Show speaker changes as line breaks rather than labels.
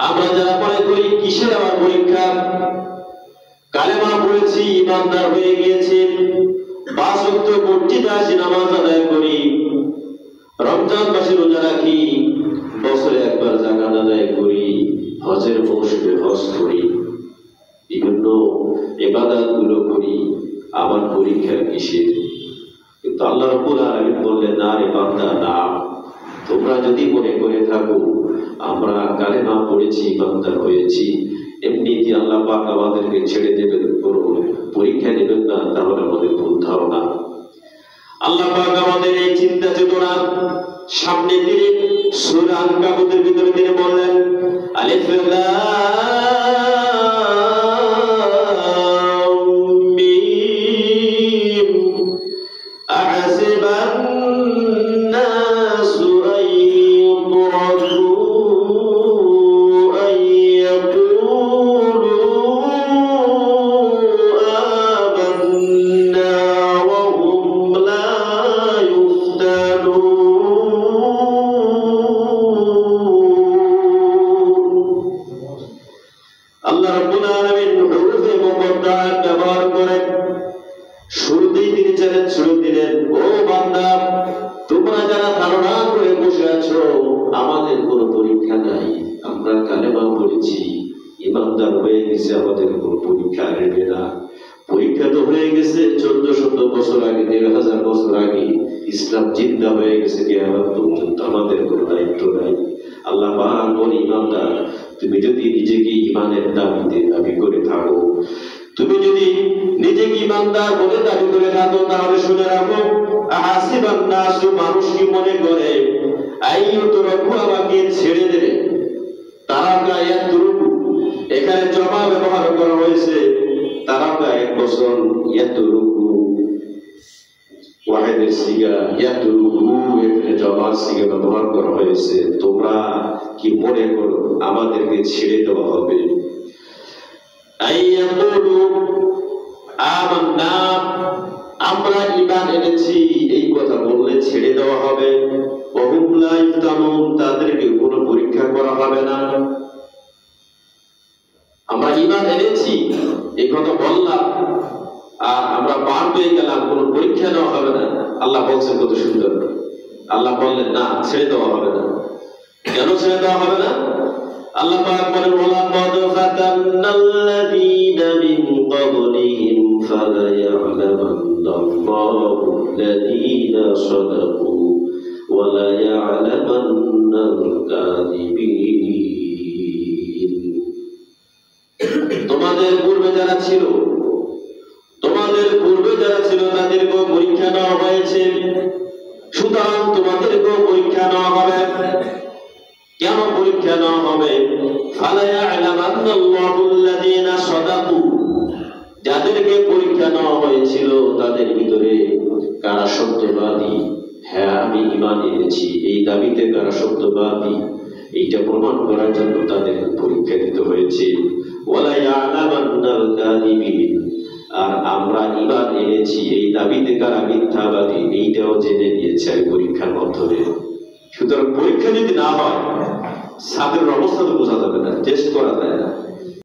আমরা যারা মনে করি কিসের আবার পরীক্ষা, কালেমা পড়েছি, ইমানদার হয়ে গিয়েছি, 5 ওয়াক্ত মসজিদে আসি, নামাজ আদায় করি, রমজান মাসে রোজা রাখি, বছরে একবার যাকাত আদায় করি, হজের মৌসুমে হজ করি, বিভিন্ন ইবাদত গুলো করি, আমার পরীক্ষা কিসের? কিন্তু আল্লাহ রাব্বুল আলামিন বললেন, না রে বান্দা, না, তোমরা যদি মনে করে থাকো আমরা কালেমা পড়েছি, ইমানদার হয়েছি, এমনি কি আল্লাহ পাক আমাদেরকে ছেড়ে দেবেন, কোনো পরীক্ষা নেবেন না, তাহলে আমাদের ভুল ধারণা। আল্লাহ পাক আমাদের এই চিন্তা চেতনা সামনে তিনি সূরা আনকাবুতের ভিতরে তিনি বললেন, আলিফ লাম মিম আহসিবান নাসু আন ইউতরাকু আন ইয়াকুলু আমান্না ওয়া হুম লা ইফতানুন। আল্লাহ রাব্বুল আলামিন হুরুফে মুকদ্দারাত ব্যবহার করে শুরুতেই তিনি চ্যালেঞ্জ শুরু দিলেন, ও বান্দা, তোমরা যারা ধারণা করে বসে আছো আমাদের কোনো পরীক্ষা নাই, আমরা কালেমা পড়েছি, ইমানদার হয়ে গেছে, আমাদের কোনো পরীক্ষা নেবে না। পরীক্ষা তো হয়ে গেছে 1400 বছর আগে, 1000 বছর আগে ইসলাম জিন্দা হয়ে গেছে, কিয়ামত পর্যন্ত আমাদের কোনো দায়িত্ব নাই। আল্লাহ পাক বলে, ইমানদার, তুমি যদি নিজেকে ইমানের দাবি করে থাকো, তুমি যদি নিজেকে ইমানদার বলে দাবি করে থাকো, তাহলে শুনে রাখো, আহাসিবান নাসু, মানুষ কি মনে করে আইয়ুতরাকু, আমাকে ছেড়ে দেবে, তারাকা ইয়াতরুকু, এখানে জমা ব্যবহার করা হয়েছে, তারাকা এক বছর, ইয়াতরুকু ওয়াহিদের সিগা, ইয়াতরুকু এখানে জমার সিগা ব্যবহার করা হয়েছে। তোমরা কি মনে করো আমাদেরকে ছেড়ে দেওয়া হবে? আইয়াকুলু আমান্না, আমরা ঈমান এনেছি, এই কথা বললে ছেড়ে দেওয়া হবে। ওয়া হুম লা ইফতানুন, তাদেরকে কোনো পরীক্ষা করা হবে না। আমরা ঈমান এনেছি এই কথা বললাম আর আমরা পার পেয়ে গেলাম, কোনো পরীক্ষা নেওয়া হবে না। আল্লাহ বলছেন কত সুন্দর, আল্লাহ বললেন না, ছেড়ে দেওয়া হবে না। কেন ছেড়ে দেওয়া হবে না? আল্লাহ পাক বলেন, ওয়ালাকাদ ফাতান্নাল্লাযীনা মিন ক্বাবলিহিম ফালায়া'লামান্নাল্লাহু আল্লাযীনা সাদাকু ওয়া লায়া'লামান্নাল কাযিবিন। তোমাদের পূর্বে যারা ছিল তাদেরকেও পরীক্ষা নেওয়া হয়েছে, সুতরাং তোমাদেরকেও পরীক্ষা নেওয়া হবে। কেন পরীক্ষা নেওয়া হবে? ফালায়া'লামান্নাল্লাহুল্লাযীনা সাদাকু, যাদেরকে পরীক্ষা নেওয়া হয়েছিল তাদের ভিতরে কারা সত্যবাদী, হ্যাঁ আমি ঈমান এনেছি, এই দাবিতে কারা সত্যবাদী, এইটা প্রমাণ করার জন্য তাদের পরীক্ষা দিতে হয়েছে। ওয়ালা ইয়া'লামান্নাল কাযিবিন, আর আমরা ঈমান এনেছি এই দাবিতে কারা মিথ্যাবাদী, এইটাও জেনে নিয়েছে এই পরীক্ষার মাধ্যমে। সুতরাং পরীক্ষা যদি না হয় ছাত্রের অবস্থা তো বোঝা যাবে না, টেস্ট করা যায় না।